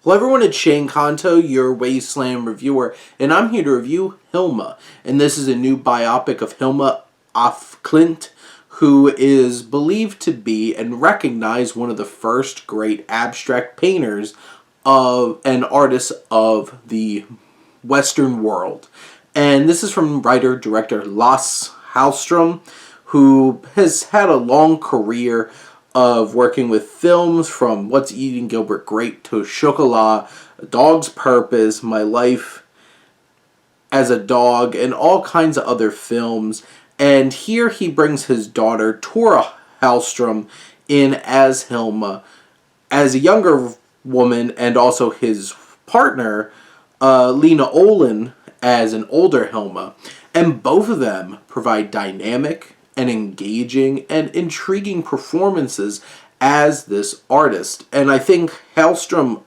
Hello everyone, it's Shane Kanto, your Wasteland reviewer, and I'm here to review Hilma. And this is a new biopic of Hilma af Klint, who is believed to be and recognized one of the first great abstract painters of and artists of the Western world. And this is from writer-director Lasse Hallström, who has had a long career of working with films from What's Eating Gilbert Grape to Chocolat, A Dog's Purpose, My Life as a Dog, and all kinds of other films. And here he brings his daughter, Tora Hallström, in as Hilma, as a younger woman, and also his partner, Lena Olin, as an older Hilma. And both of them provide dynamic and engaging and intriguing performances as this artist. And I think Hallström,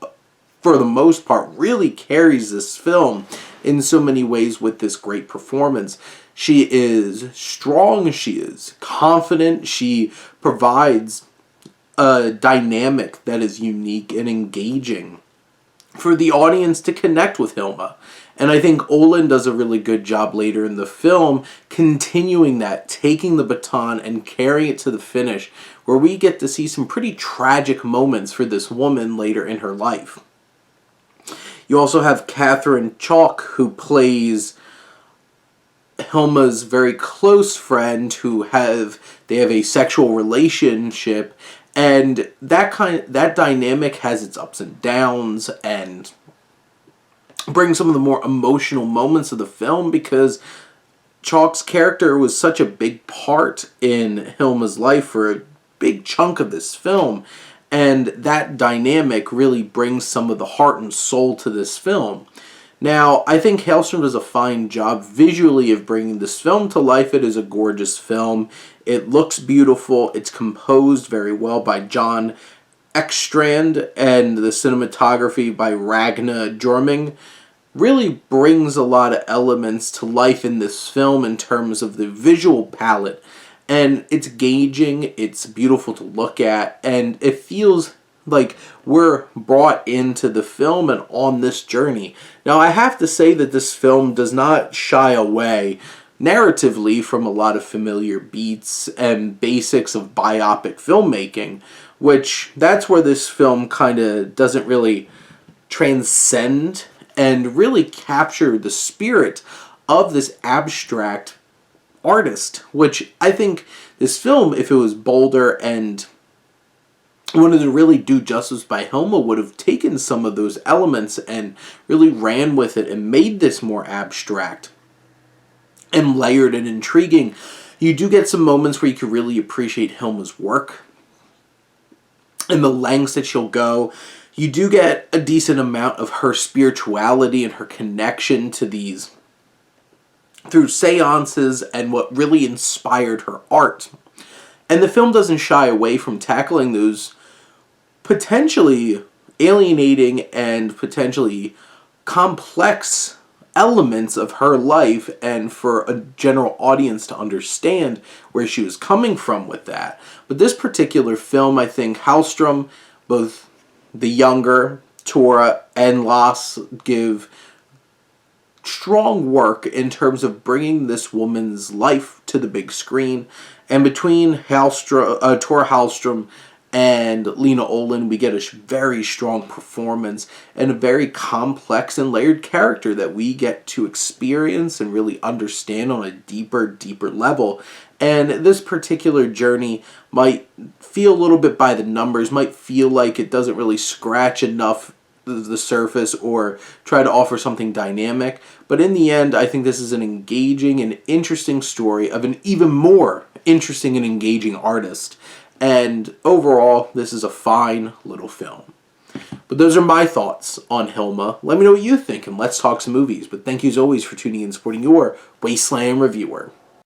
for the most part, really carries this film in so many ways with this great performance. She is strong, she is confident, she provides a dynamic that is unique and engaging for the audience to connect with Hilma. And I think Olin does a really good job later in the film continuing that, taking the baton and carrying it to the finish, where we get to see some pretty tragic moments for this woman later in her life. You also have Catherine Chalk, who plays Hilma's very close friend, they have a sexual relationship, and that dynamic has its ups and downs and brings some of the more emotional moments of the film, because Chalk's character was such a big part in Hilma's life for a big chunk of this film, and that dynamic really brings some of the heart and soul to this film. Now, I think Hallström does a fine job visually of bringing this film to life. It is a gorgeous film. It looks beautiful. It's composed very well by John Ekstrand, and the cinematography by Ragnar Jorming really brings a lot of elements to life in this film in terms of the visual palette. And it's engaging, it's beautiful to look at, and it feels like we're brought into the film and on this journey. Now, I have to say that this film does not shy away narratively from a lot of familiar beats and basics of biopic filmmaking, which that's where this film kind of doesn't really transcend and really capture the spirit of this abstract artist, which I think this film, if it was bolder and wanted to really do justice by Hilma, would have taken some of those elements and really ran with it and made this more abstract and layered and intriguing. You do get some moments where you can really appreciate Hilma's work and the lengths that she'll go. You do get a decent amount of her spirituality and her connection to these through seances and what really inspired her art. And the film doesn't shy away from tackling those potentially alienating and potentially complex elements of her life, and for a general audience to understand where she was coming from with that. But this particular film, I think Hallström, both the younger Tora and Lasse, give strong work in terms of bringing this woman's life to the big screen. And between Tora Hallström and Lena Olin, we get a very strong performance and a very complex and layered character that we get to experience and really understand on a deeper level. And this particular journey might feel a little bit by the numbers, might feel like it doesn't really scratch enough the surface or try to offer something dynamic. But in the end, I think this is an engaging and interesting story of an even more interesting and engaging artist. And overall, this is a fine little film. But those are my thoughts on Hilma. Let me know what you think, and let's talk some movies. But thank you as always for tuning in and supporting your Wasteland reviewer.